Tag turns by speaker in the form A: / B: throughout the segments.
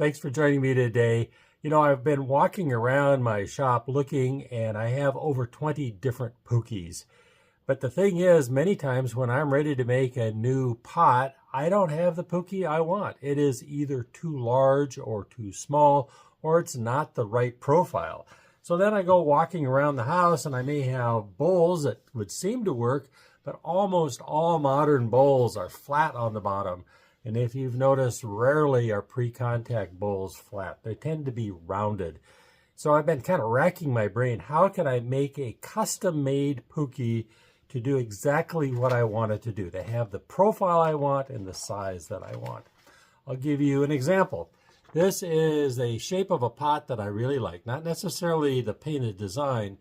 A: Thanks for joining me today. You know, I've been walking around my shop looking, and I have over 20 different Pookies. But the thing is, many times when I'm ready to make a new pot, I don't have the Pooky I want. It is either too large or too small, or it's not the right profile. So then I go walking around the house, and I may have bowls that would seem to work, but almost all modern bowls are flat on the bottom. And if you've noticed, rarely are pre-contact bowls flat. They tend to be rounded. So I've been kind of racking my brain. How can I make a custom-made Pooky to do exactly what I want it to do? To have the profile I want and the size that I want. I'll give you an example. This is a shape of a pot that I really like. Not necessarily the painted design,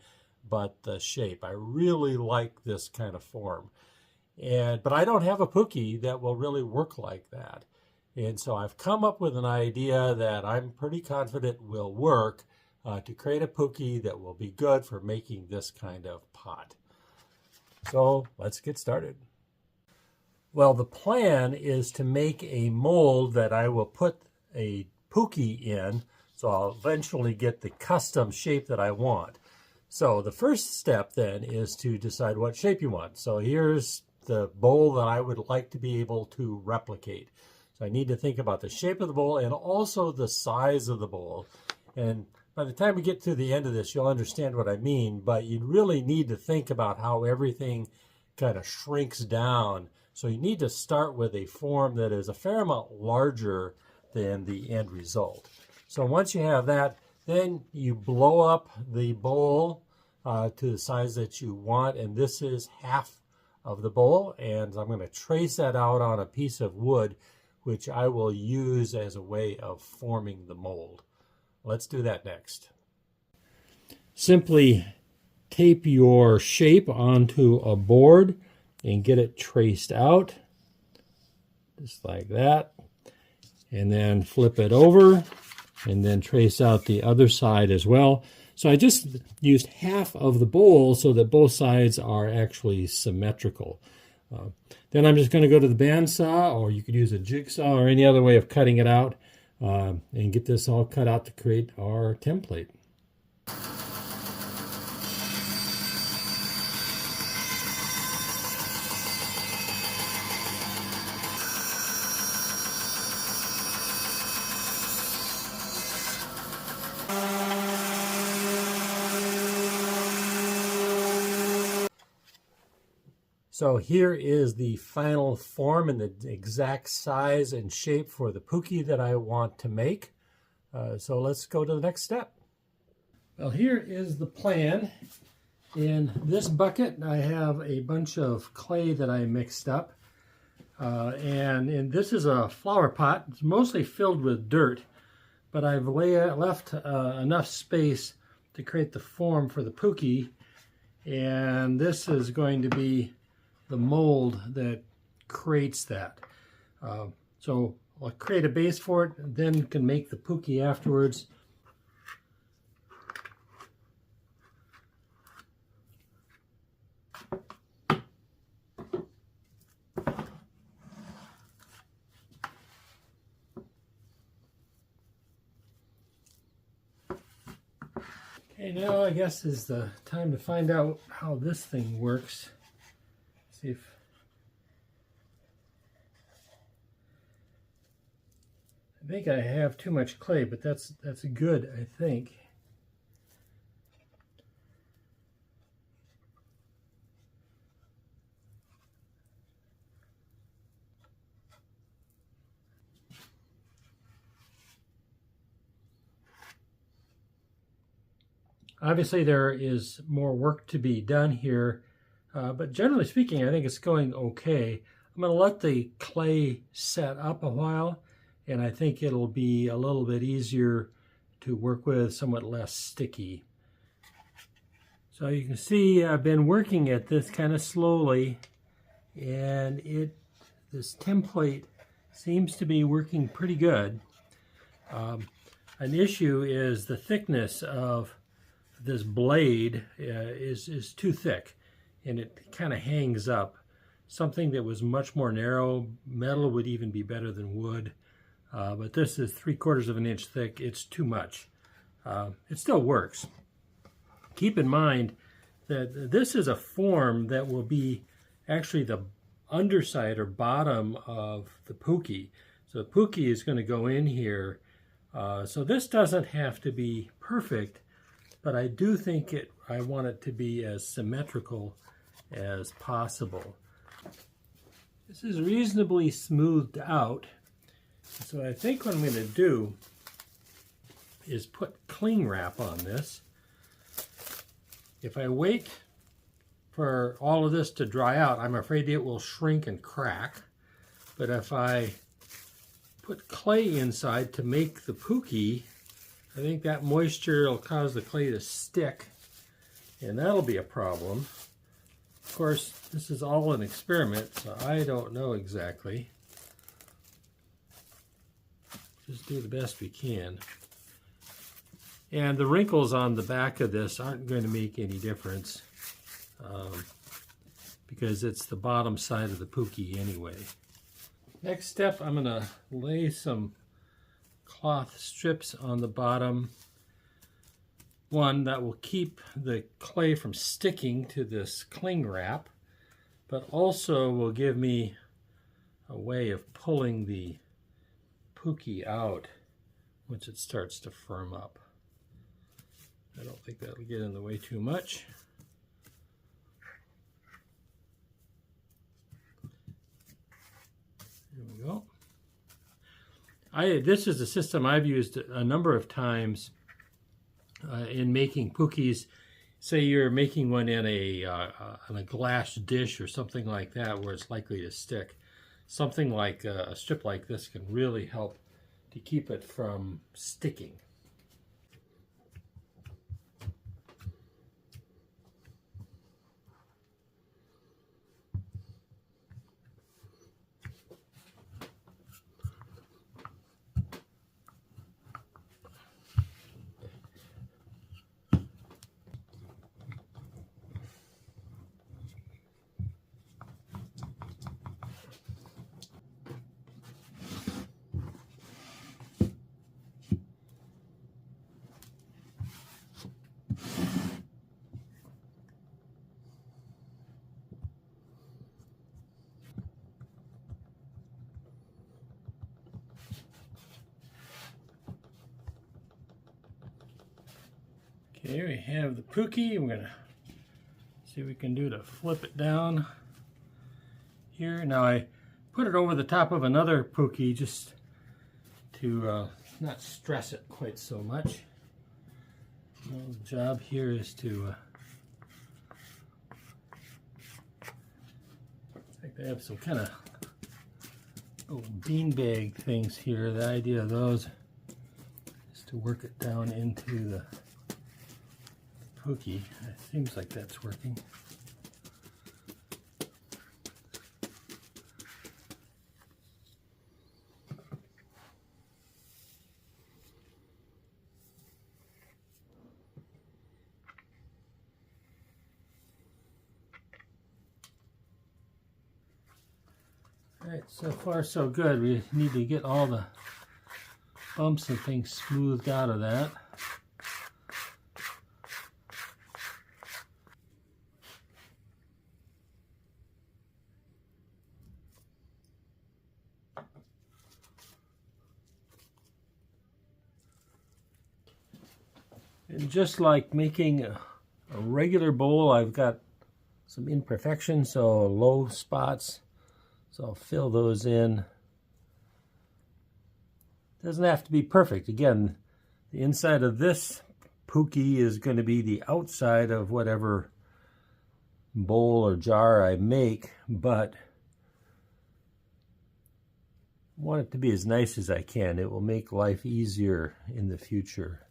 A: but the shape. I really like this kind of form. But I don't have a Pooky that will really work like that. And so I've come up with an idea that I'm pretty confident will work to create a Pooky that will be good for making this kind of pot. So let's get started. Well, the plan is to make a mold that I will put a Pooky in, so I'll eventually get the custom shape that I want. So the first step then is to decide what shape you want. So here's the bowl that I would like to be able to replicate. So I need to think about the shape of the bowl and also the size of the bowl. And by the time we get to the end of this, you'll understand what I mean, but you really need to think about how everything kind of shrinks down. So you need to start with a form that is a fair amount larger than the end result. So once you have that, then you blow up the bowl to the size that you want, and this is half of the bowl, and I'm going to trace that out on a piece of wood, which I will use as a way of forming the mold. Let's do that next. Simply tape your shape onto a board and get it traced out, just like that, and then flip it over and then trace out the other side as well. So I just used half of the bowl so that both sides are actually symmetrical. Then I'm just going to go to the bandsaw, or you could use a jigsaw or any other way of cutting it out, and get this all cut out to create our template. So here is the final form and the exact size and shape for the Pooky that I want to make. So let's go to the next step. Well, here is the plan. In this bucket, I have a bunch of clay that I mixed up. And this is a flower pot. It's mostly filled with dirt, but I've left enough space to create the form for the Pooky. And this is going to be the mold that creates that. So I'll create a base for it, and then can make the Pooky afterwards. Okay, now I guess is the time to find out how this thing works. See if I think I have too much clay, but that's good, I think. Obviously there is more work to be done here. But generally speaking, I think it's going okay. I'm going to let the clay set up a while, and I think it'll be a little bit easier to work with, somewhat less sticky. So you can see I've been working at this kind of slowly, and this template seems to be working pretty good. An issue is the thickness of this blade is too thick, and it kind of hangs up. Something that was much more narrow, metal would even be better than wood, but this is 3/4 of an inch thick. It's too much. It still works. Keep in mind that this is a form that will be actually the underside or bottom of the Pooky. So the Pooky is going to go in here. So this doesn't have to be perfect, but I do think I want it to be as symmetrical as possible. This is reasonably smoothed out. So I think what I'm going to do is put cling wrap on this. If I wait for all of this to dry out, I'm afraid it will shrink and crack. But if I put clay inside to make the Pooky, I think that moisture will cause the clay to stick, and that'll be a problem. Of course, this is all an experiment, so I don't know exactly. Just do the best we can. And the wrinkles on the back of this aren't going to make any difference because it's the bottom side of the Pooky anyway. Next step, I'm going to lay some cloth strips on the bottom. One that will keep the clay from sticking to this cling wrap, but also will give me a way of pulling the Pooky out once it starts to firm up. I don't think that'll get in the way too much. There we go. This is a system I've used a number of times in making Pookies. Say you're making one in a glass dish or something like that where it's likely to stick. Something like a strip like this can really help to keep it from sticking. Okay, we have the Pooky. I'm going to see what we can do to flip it down here. Now I put it over the top of another Pooky just to not stress it quite so much. Well, the job here is to I think they have some kind of little beanbag things here. The idea of those is to work it down into the Pooky. It seems like that's working. All right, so far so good. We need to get all the bumps and things smoothed out of that. And just like making a regular bowl, I've got some imperfections, so low spots. So I'll fill those in. Doesn't have to be perfect. Again, the inside of this Pooky is going to be the outside of whatever bowl or jar I make, but I want it to be as nice as I can. It will make life easier in the future.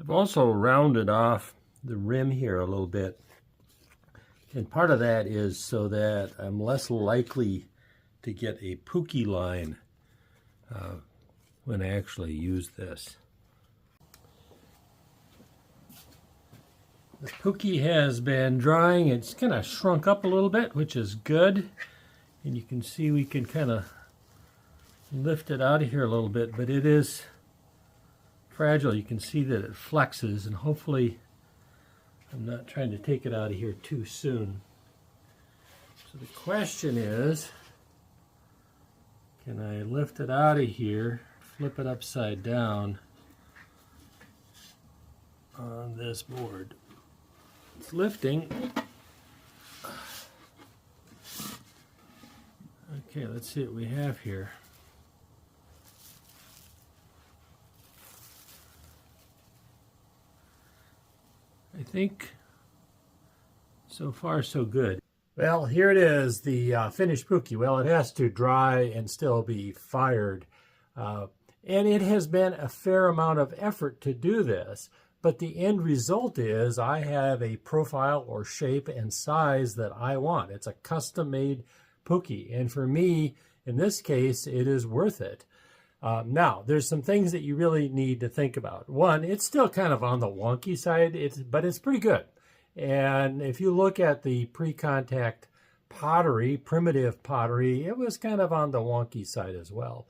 A: I've also rounded off the rim here a little bit. And part of that is so that I'm less likely to get a Pooky line when I actually use this. The Pooky has been drying. It's kind of shrunk up a little bit, which is good. And you can see we can kind of lift it out of here a little bit, but it is fragile. You can see that it flexes, and hopefully I'm not trying to take it out of here too soon. So the question is, can I lift it out of here, flip it upside down on this board? It's lifting. Okay, let's see what we have here. I think so far so good. Well, here it is, the finished Pooky. Well, it has to dry and still be fired. And it has been a fair amount of effort to do this. But the end result is I have a profile or shape and size that I want. It's a custom-made Pooky. And for me, in this case, it is worth it. Now, there's some things that you really need to think about. One, it's still kind of on the wonky side, but it's pretty good. And if you look at the pre-contact pottery, primitive pottery, it was kind of on the wonky side as well.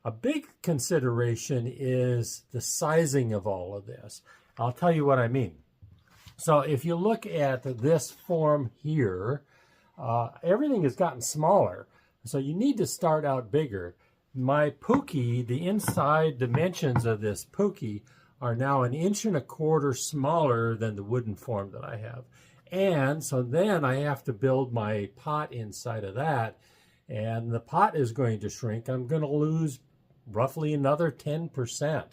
A: A big consideration is the sizing of all of this. I'll tell you what I mean. So if you look at this form here, everything has gotten smaller. So you need to start out bigger. My Pooky, the inside dimensions of this Pooky are now 1.25 inches smaller than the wooden form that I have. And so then I have to build my pot inside of that, and the pot is going to shrink. I'm going to lose roughly another 10%.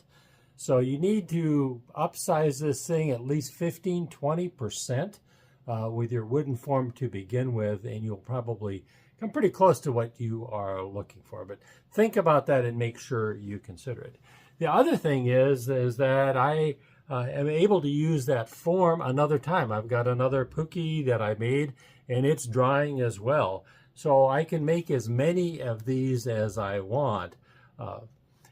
A: So you need to upsize this thing at least 15-20% with your wooden form to begin with, and you'll probably come pretty close to what you are looking for. But think about that and make sure you consider it. The other thing is that I am able to use that form another time. I've got another Pooky that I made, and it's drying as well. So I can make as many of these as I want.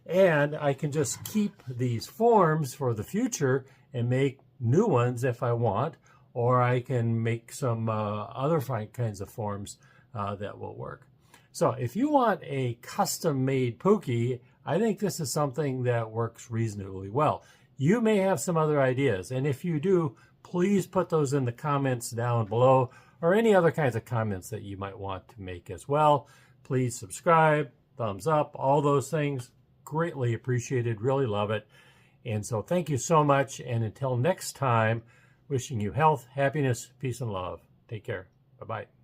A: And I can just keep these forms for the future and make new ones if I want, or I can make some other kinds of forms that will work. So if you want a custom-made Pooky, I think this is something that works reasonably well. You may have some other ideas, and if you do, please put those in the comments down below, or any other kinds of comments that you might want to make as well. Please subscribe, thumbs up, all those things. Greatly appreciated, really love it. And so thank you so much, and until next time, wishing you health, happiness, peace, and love. Take care. Bye-bye.